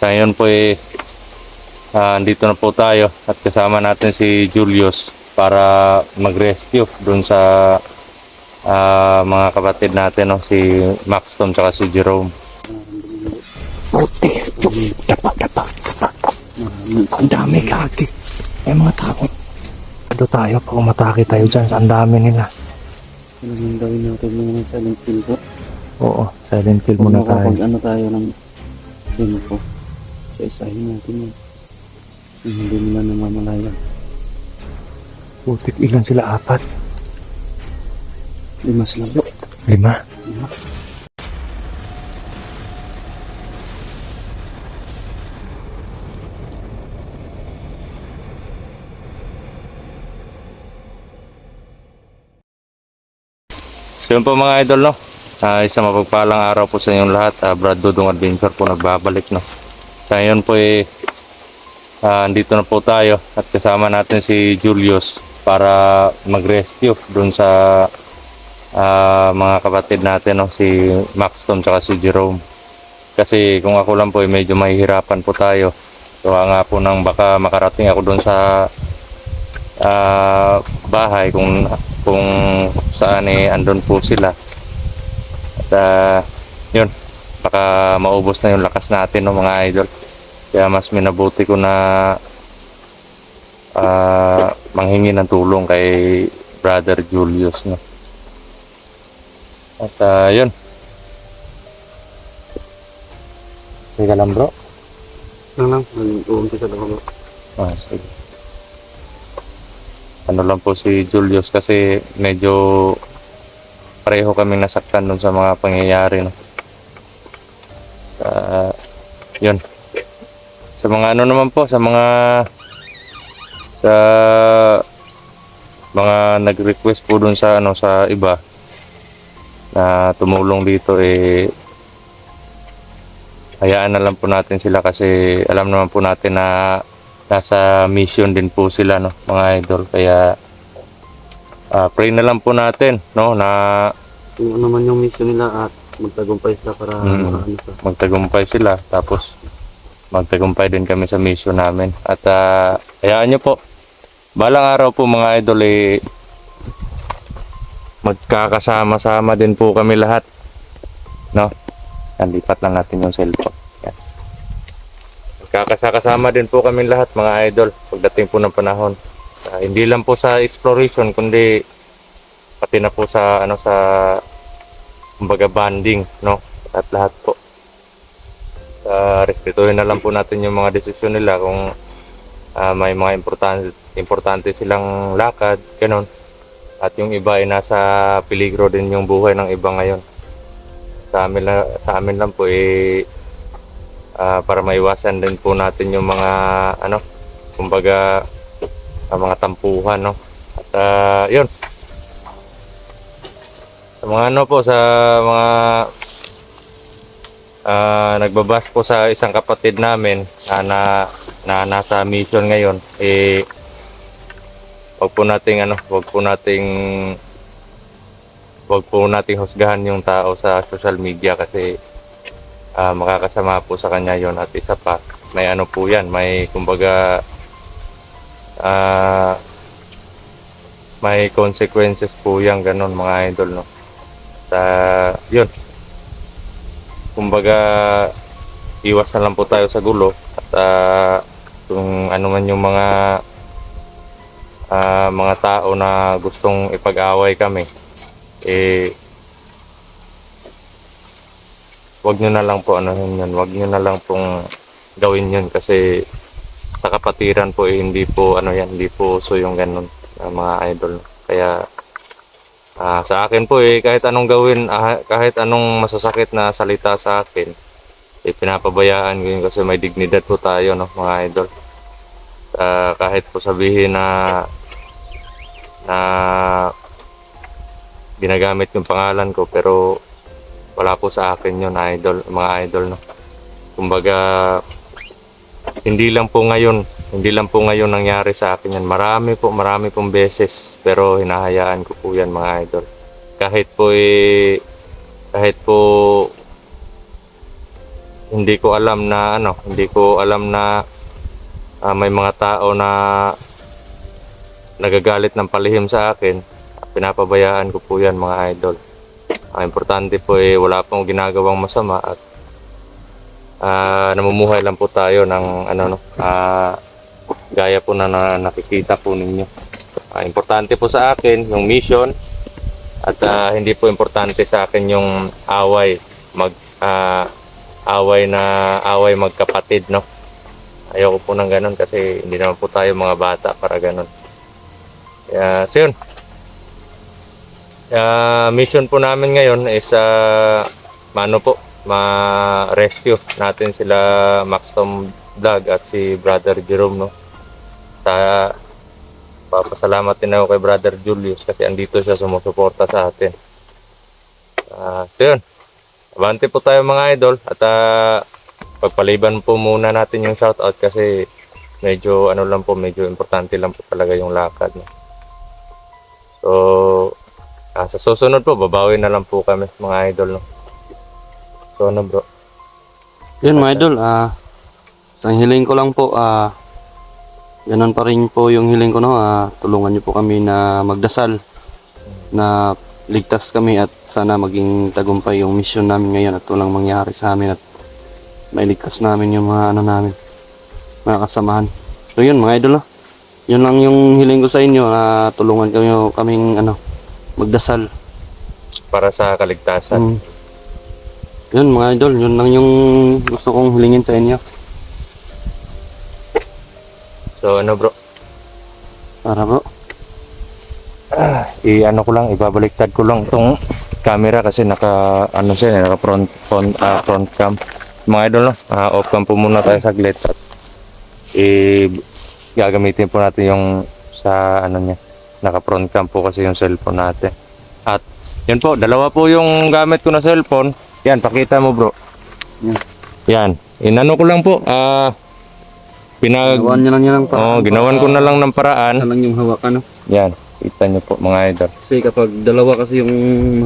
Sa ngayon po andito na po tayo at kasama natin si Julius para mag-rescue dun sa mga kapatid natin, no? Si Maxton at si Jerome. Puti, dapa. Ang dami kaki. May mga tao. Ano tayo, pag umatake tayo dyan, ang dami nila. Ano yung gawin natin mga silent kill po? Oo, silent kill muna tayo. Pag ano tayo ng tempo, so isahin natin yun. Yung hindi nila namamalayan. Putik, ilan sila? 4? 5 sila bro. 5? 5. So yun po mga idol, no? Isang mapagpalang araw po sa inyong lahat. Brad Dudong Adventure po nagbabalik, no? Sa ngayon po andito na po tayo at kasama natin si Julius para mag-rescue dun sa mga kapatid natin, no? Si Maxton at si Jerome. Kasi kung ako lang po medyo mahihirapan po tayo. So nga po nang baka makarating ako dun sa bahay kung saan andun po sila. At yun, baka maubos na yung lakas natin, no, mga idol. Kaya mas minabuti ko na manghingi ng tulong kay Brother Julius, no. At yun. Teka lang bro. Lang, mag-uumpisa lang ako. Sige. Ano lang po si Julius kasi medyo pareho kaming nasaktan dun sa mga pangyayari, no. Yun. Sa mga ano naman po, sa mga nag-request po dun sa sa iba na tumulong dito, hayaan na lang po natin sila kasi alam naman po natin na nasa mission din po sila, no, mga idol. Kaya pray na lang po natin, no, na Kung ano man yung mission nila at magtagumpay sila para makaano sa. magtagumpay sila, tapos magtagumpay din kami sa mission namin. At hayaan nyo po, balang araw po mga idol, magkakasama-sama din po kami lahat, no. Lipat lang natin yung cellphone. Yan. Magkakasama din po kami lahat mga idol pagdating po ng panahon. Hindi lang po sa exploration kundi pati na po sa sa kumbaga banding, no, at lahat po. Respetuhin na lang po natin yung mga desisyon nila kung may mga importante silang lakad, ganun. At yung iba ay nasa peligro din yung buhay ng iba ngayon. Sa amin lang po para maiwasan din po natin yung mga kumbaga mga tampuhan, no. At yun. Sa mga sa mga nagbabas po sa isang kapatid namin na nasa mission ngayon, wag po nating husgahan yung tao sa social media kasi makakasama po sa kanya yon. At isa pa, may po yan, may kumbaga may consequences po yan, ganun mga idol, no. Yun, kumbaga iwas na lang po tayo sa gulo. At kung ano man yung mga tao na gustong ipag-away kami, wag nyo na lang po wag nyo na lang pong gawin yun kasi sa kapatiran po hindi po hindi po uso yung ganun, mga idol. Kaya sa akin po kahit anong gawin, kahit anong masasakit na salita sa akin, pinapabayaan ko yun kasi may dignidad po tayo, no, mga idol. Kahit po sabihin na ginagamit yung pangalan ko, pero wala po sa akin yun, mga idol, no. Kumbaga hindi lang po ngayon nangyari sa akin yan. Marami pong beses, pero hinahayaan ko po yan, mga idol. Kahit po hindi ko alam na hindi ko alam na may mga tao na nagagalit ng palihim sa akin. Pinapabayaan ko po yan mga idol. Ang importante po wala pong ginagawang masama at namumuhay lang po tayo ng gaya po na nakikita po ninyo. Importante po sa akin yung mission at hindi po importante sa akin yung away away magkapatid, no. Ayoko po ng ganun kasi hindi naman po tayo mga bata para ganun. Kaya so yun. Mission po namin ngayon is ma-rescue natin sila Max Tom Vlog at si Brother Jerome, no. Papasalamat din ako kay Brother Julius kasi andito siya sumusuporta sa atin. So yun. Abante po tayo mga idol at pagpaliban po muna natin yung shoutout kasi medyo medyo importante lang po talaga yung lakad, no. So sa susunod po babawi na lang po kami mga idol, no. So bro. Yun mga idol, isang hiling ko lang po, ganun pa rin po yung hiling ko, no. Tulungan niyo po kami na magdasal na ligtas kami at sana maging tagumpay yung mission namin ngayon at walang mangyari sa amin at mailigtas namin yung mga namin, mga kasamahan. So yun mga idol, yun lang yung hiling ko sa inyo na tulungan kayo kaming magdasal Para sa kaligtasan. Yun mga idol, yun lang yung gusto kong hilingin sa inyo. So bro? Para bro. Ibabaliktad ko lang itong camera kasi naka front cam. Mga idol, no? Off cam po muna tayo saglit at gagamitin po natin yung sa niya. Naka front cam po kasi yung cellphone natin. At yun po, dalawa po yung gamit ko na cellphone. Yan, pakita mo bro. Yan. Inano ko lang po. Ginawan niya lang yan paraan. Ginawan ko na lang ng paraan. Isa lang yung hawakan, no? Yan. Kita nyo po mga idol. Kasi kapag dalawa kasi yung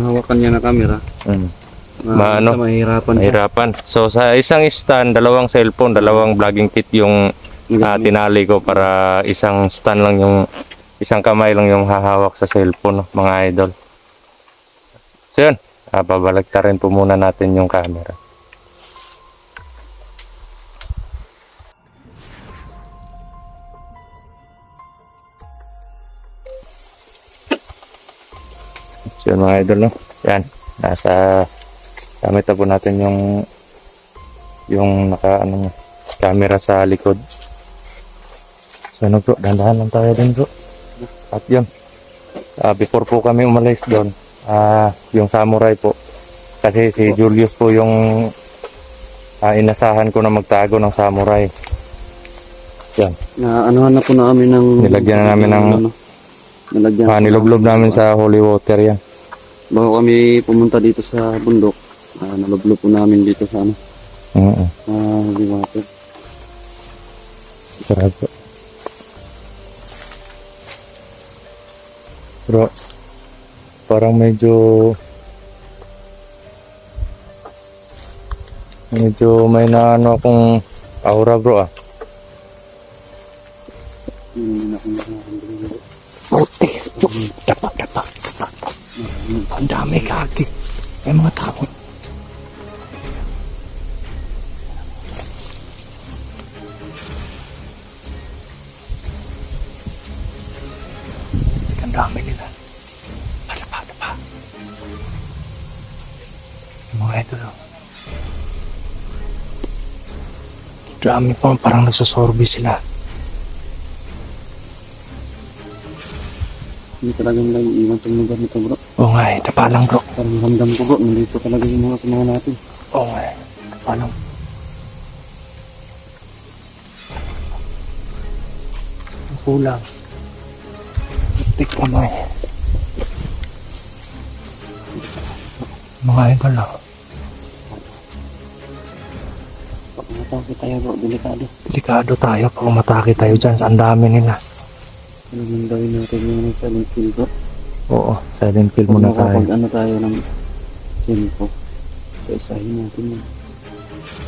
mahawakan niya na camera, mahirapan siya. Mahirapan. So sa isang stand, dalawang cellphone, dalawang vlogging kit yung tinali ko para isang stand lang yung isang kamay lang yung hahawak sa cellphone, no, mga idol. So yun, babaliktarin po muna natin yung camera. So yun mga idol, no? Yan, nasa gamit na po natin yung camera sa likod. So bro, dandahan lang tayo din bro. At yun, before po kami umalis doon, yung samurai po, kasi si Julius po yung inasahan ko na magtago ng samurai. Yan, Anuhan na po namin ng nilagyan na namin ng nilublob namin sa holy water yan. Bago kami pumunta dito sa bundok, nalublob po namin dito sa holy water. Sarap. Bro, parang medyo may akong aura bro Dapa. Ang dami kaki. May mga tao. Ang dami nila. Dapa. Mga ito lang. Dami pa, parang nagsasorbi sila. Hindi talaga nila iiwan sa lugar nito bro. Oo nga tapa lang bro. Parang ramdam ko bro, nandito talaga yung mga kasama natin. Oo nga tapa lang. Ang kulang. Tik kamay. Mga idol lang. Pag matake tayo bro, delikado. Delikado tayo pag umatake tayo dyan. Ang dami nila. Ano nang gawin natin yung silent kill bro? Oo, silent kill muna tayo. Pag tayo ng tempo, so isahin natin yun.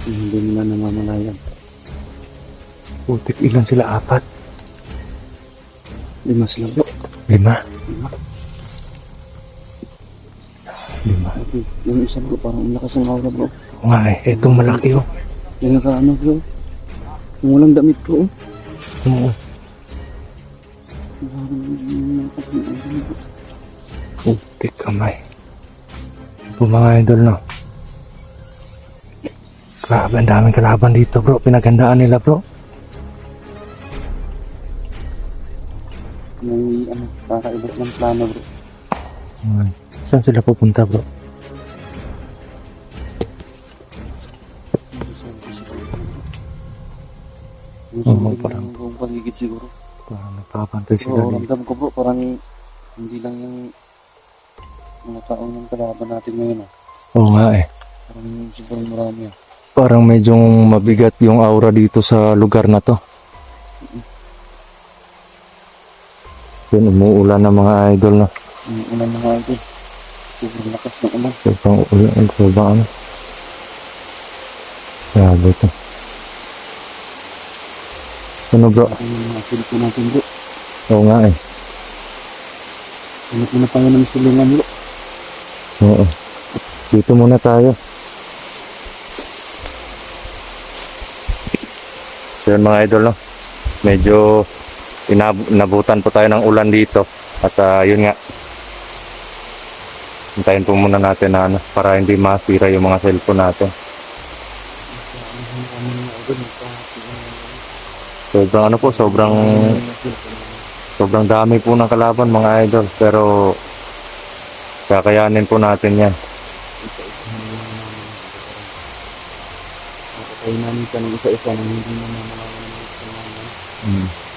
Hindi nila namamalayan. Putik, ilan sila? 4? 5 sila bro. 5? 5. Yung isa bro, parang ang lakas ng aura bro. Oo nga eh, etong malaki oh. Yung naka bro. Yung walang damit bro. Oo. Putik kamay. Ito mga idol no. Grabe, ang daming kalaban dito bro. Pinagandaan nila bro. May kakaibot ng plano bro. Saan sila pupunta bro? Oo, parang- Yung paligid siguro. Parang nagpapantay sila Oo, dito. ramdam ko bro, parang hindi lang yung mga taong yung kalaban natin ngayon ah. Oo nga eh. Parang sobrang marami ah. Parang medyo mabigat yung aura dito sa lugar na to. Yun, umuulan ng mga idol na. Yung unang mga ito, sobrang lakas ng ulan. Sobrang ulan, sobrang ano. Grabe ito. Ano bro? Yung mga silpo natin bro. Oo nga eh. Ano po na tayo ng silungan bro. Oo. Dito muna tayo. So yun mga idol no. Medyo inabutan po tayo ng ulan dito. At yun nga. Hintayin po muna natin na ano, para hindi masira yung mga cellphone natin. Sobrang ano po, sobrang dami po ng kalaban mga idol. Pero kakayanin po natin yan. Nakatay namin ka ng isa-isa na hindi na namalaman ng isa.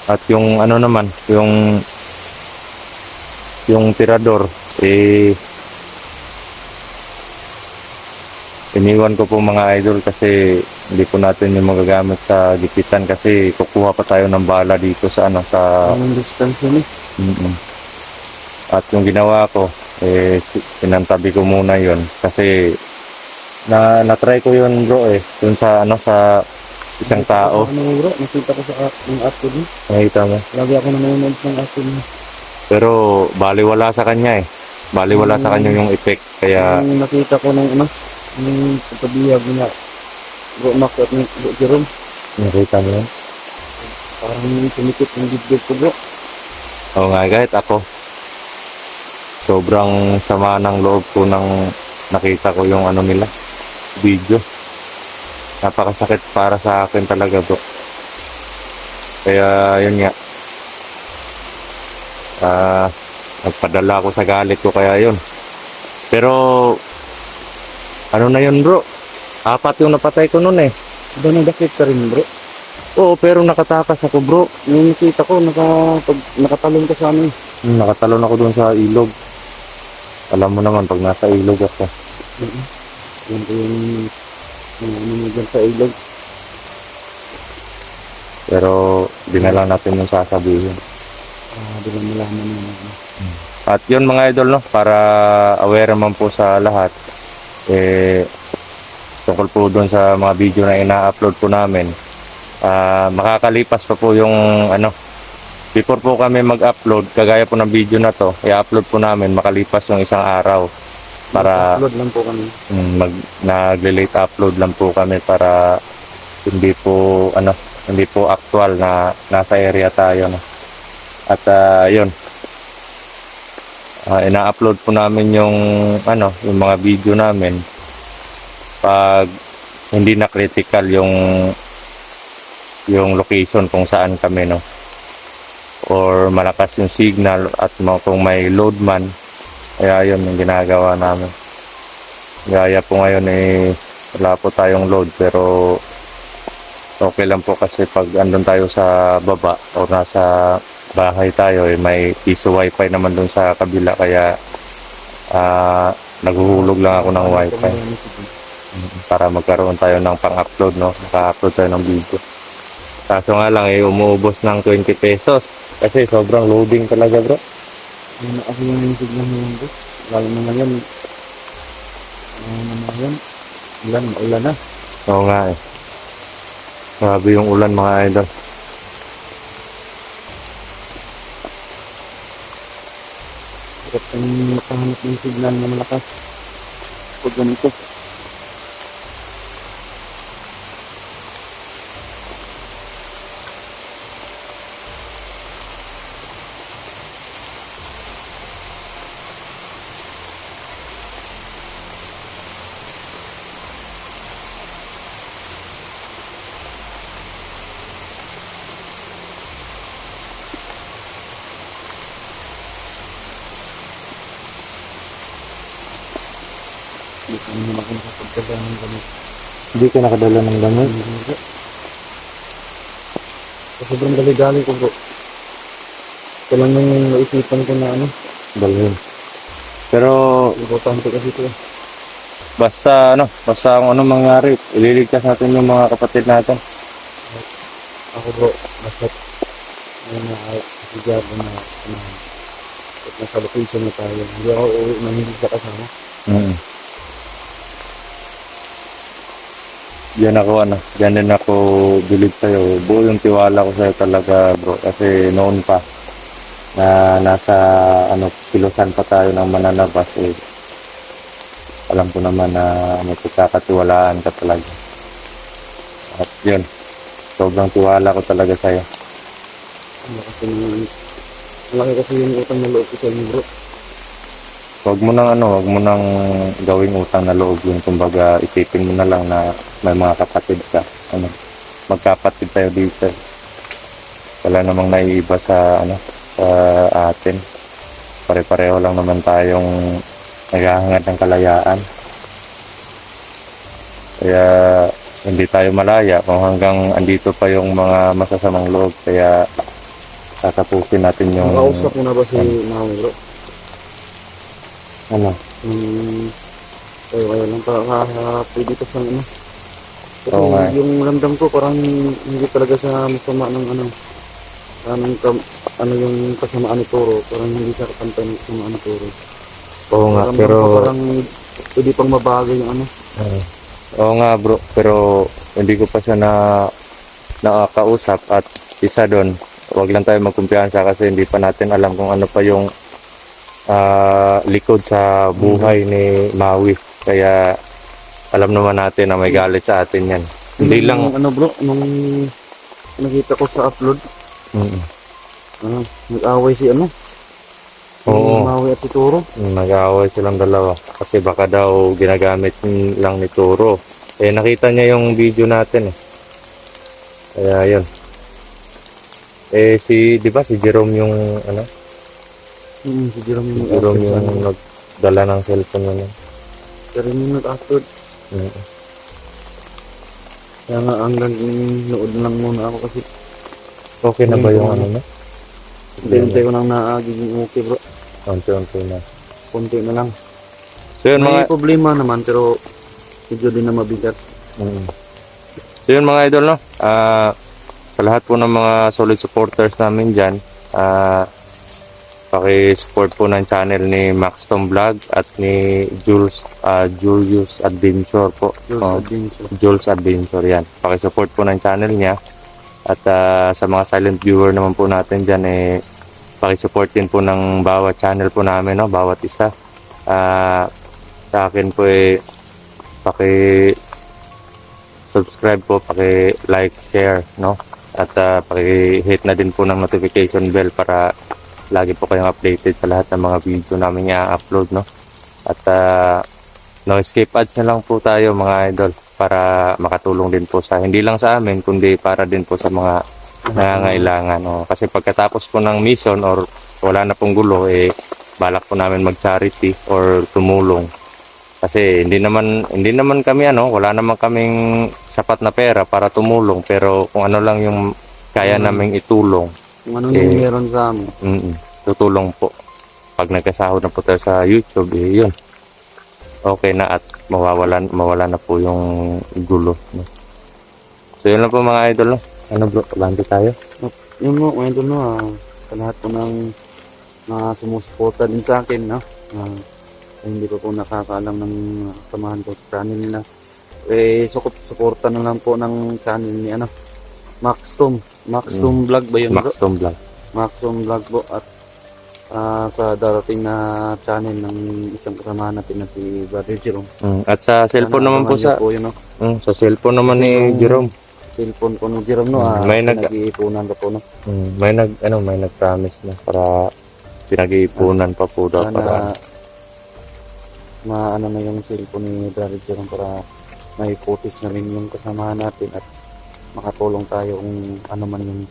At yung ano naman, yung tirador, iniwan ko po mga idol kasi hindi po natin yung magagamit sa gipitan kasi kukuha pa tayo ng bala dito sa ano sa Anong distansya ni? At yung ginawa ko sinantabi ko muna yon kasi na-try ko yun bro dun sa ano sa isang tao. Ano bro, nakita ko sa yung app ko din. Nakita mo? Lagi ako nanonood ng app ko din. Pero baliwala sa kanya baliwala sa kanya yung effect kaya Yung nakita ko ng ano, yung pagkabiyag na bro Mac at bro Jerome. nakita mo yun? Parang tumikit yung dibdib ko bro. Oo nga, kahit ako. Sobrang sama ng loob ko nang nakita ko yung ano nila, video. Napakasakit para sa akin talaga bro. Kaya yun nga. Nagpadala ako sa galit ko kaya yun. Pero, ano na yun bro? 4 yung napatay ko nun eh. Diba nagdakit ka rin bro? Oo, pero nakatakas ako bro. Yung nakita ko, nakatalon ka sa amin. Nakatalon ako dun sa ilog. Alam mo naman pag nasa ilog ako. Yan ko yung ano mo dyan sa ilog. Pero di na lang natin yung sasabihin. Di ba malaman mo na. At yun mga idol no, para aware naman po sa lahat. Tungkol po doon sa mga video na ina-upload po namin. Makakalipas pa po yung ano. Before po kami mag-upload, kagaya po ng video na to, i-upload po namin makalipas yung isang araw. Para Upload lang po kami. nagle-late upload lang po kami para hindi po actual na nasa area tayo no. At yun, ina-upload po namin yung mga video namin pag hindi na critical yung location kung saan kami no, or malakas yung signal at kung may load man. Kaya yun yung ginagawa namin. Gaya po ngayon wala po tayong load pero okay lang po kasi pag andun tayo sa baba o nasa bahay tayo may piso wifi naman dun sa kabila kaya naghuhulog lang ako ng wifi para magkaroon tayo ng pang-upload no, maka-upload tayo ng video. Kaso nga lang umuubos ng 20 pesos kasi sobrang loading talaga bro. Ano na kasi yung signal mo yun bro. Lalo na ngayon. Ano na ngayon. Ulan na. Oo nga eh. Grabe yung ulan mga idol. Hirap kang makahanap ng signal na malakas. Pag ganito. Hindi ka naman ako nakapagdala ng gamit. Hindi ka nakadala ng damit. Hindi. Sobrang dali-dali ko bro. Ito lang yung naisipan ko na ano. Dalhin. Pero Importante kasi ito. basta kung ano mangyari, ililigtas natin yung mga kapatid natin. Ako bro, basta yung nakasigado na at nasa location na tayo. Hindi ako uwi na hindi ka kasama. Diyan din ako bilib sa'yo. Buo yung tiwala ko sa'yo talaga bro. Kasi noon pa na nasa kilusan pa tayo ng mananabas eh. Alam ko naman na may pagkakatiwalaan ka talaga. At yun, sobrang tiwala ko talaga sa'yo. Malaki kasi yung utang na loob ko sa inyo bro. Huwag mo nang gawing utang na loob yun. Kumbaga, isipin mo na lang na may mga kapatid ka. Magkapatid tayo dito. Wala namang naiiba sa atin. Pare-pareho lang naman tayong naghahangad ng kalayaan. Kaya, hindi tayo malaya kung hanggang andito pa yung mga masasamang loob. Kaya, tatapusin natin yung... Nakausap mo na ba si Mami bro? Kaya lang pwede pa siyang Kasi Oo nga. yung ramdam ko parang hindi talaga siya masama ng yung kasamaan ni Toro. Parang hindi siya kapantay ng kasamaan ni Toro. Oo nga, Ramdam pero... ko parang pwede pang mabago yung Oo nga bro, pero hindi ko pa siya nakakausap at isa doon, wag lang tayo magkumpiyansa kasi hindi pa natin alam kung ano pa yung likod sa buhay ni Maui. Kaya alam naman natin na may galit sa atin yan. Hindi lang... bro, nung nakita ko sa upload, Mm. nag-away si Oo. Maui at si Toro. Nag-aaway silang dalawa kasi baka daw ginagamit lang ni Turo. Eh nakita niya yung video natin eh. Kaya yun. Eh di ba si Jerome yung Si Jerome yung Jerome yung nagdala ng cellphone niya. Pero yung nag-upload, Mm. kaya nga hanggang nood lang muna ako kasi Okay na ba yung na? hintay ko nang nagiging okay bro. Unti-unti na. Konti na lang. So yun May mga... problema naman pero medyo din na mabigat. Mm. So yun mga idol, no? Sa lahat po ng mga solid supporters namin dyan, paki-support po ng channel ni Maxton Vlog at ni Julius Adventure po. Jules Adventure yan. Paki-support po ng channel niya. At sa mga silent viewer naman po natin dyan, paki-support din po ng bawat channel po namin, no? Bawat isa. Sa akin po paki-subscribe po, paki-like, share, no? At paki-hit na din po ng notification bell para lagi po kayong updated sa lahat ng mga video namin i-upload, no? At no escape ads na lang po tayo mga idol para makatulong din po sa hindi lang sa amin kundi para din po sa mga nangangailangan, no? Kasi pagkatapos po ng mission or wala na pong gulo, balak po namin mag-charity or tumulong. Kasi hindi naman kami wala naman kaming sapat na pera para tumulong, pero kung ano lang yung kaya naming itulong, Kung ano yung meron sa amin. tutulong po. Pag nagkasahod na po tayo sa YouTube, yun. Okay na at mawala na po yung gulo, no? So yun lang po mga idol, no? Ano bro, lanto tayo? Yun mo, idol no, sa lahat po ng mga sumusuporta din sa akin, no? Hindi ko po nakakaalam ng samahan ko sa channel nila. suporta na lang po ng channel ni ano, Maxtom Vlog ba yun, bro? Max Tom Vlog. Maxtom Vlog po, at sa darating na channel ng isang kasama natin na si Brother Jerome. At sa cellphone naman po Abangan niyo sa po yun, no? sa cellphone naman ni Jerome. Cellphone po ni Jerome, no? May Pinag-iipunan pa po, no? May nag-promise na para pinag-iipunan pa po daw para maano na yung cellphone ni Brother Jerome para may footage na rin yung kasama natin at makatulong tayo kung ano man yung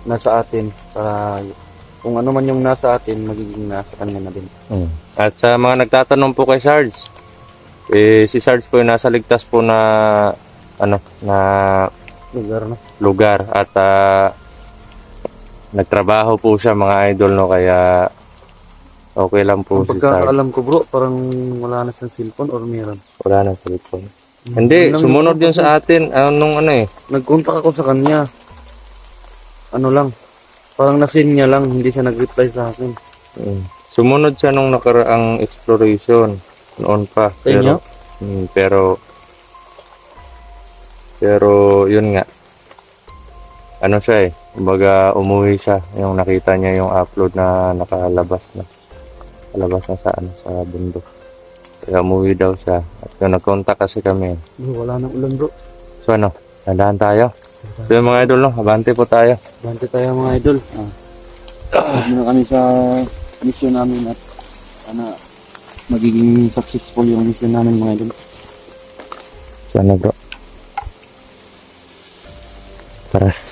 nasa atin, para kung ano man yung nasa atin magiging nasa kanya na din. At sa mga nagtatanong po kay Sarge, si Sarge po yung nasa ligtas po na na Lugar, no? lugar at nagtrabaho po siya, mga idol, no, kaya okay lang po Ang si Sarge. pagkakaalam ko, bro, parang wala na siyang cellphone or meron. Wala na sa cellphone. Hindi, sumunod yun sa atin nung Nag-contact ako sa kanya. Ano lang, parang nasin niya lang, hindi siya nag-reply sa akin. Sumunod siya nung nakaraang exploration noon pa. Sa inyo? Pero yun nga. Ano siya kumbaga umuwi siya, yung nakita niya yung upload na nakalabas na. Kalabas na sa bundok. Kaya umuwi daw siya. At yung nag-contact kasi kami. Wala nang ulan, bro. So tandaan tayo. So yung mga idol, no, abante po tayo. Bante tayo, mga idol. Muna kami sa mission namin at magiging successful yung mission namin, mga idol. Sana bro. Tara.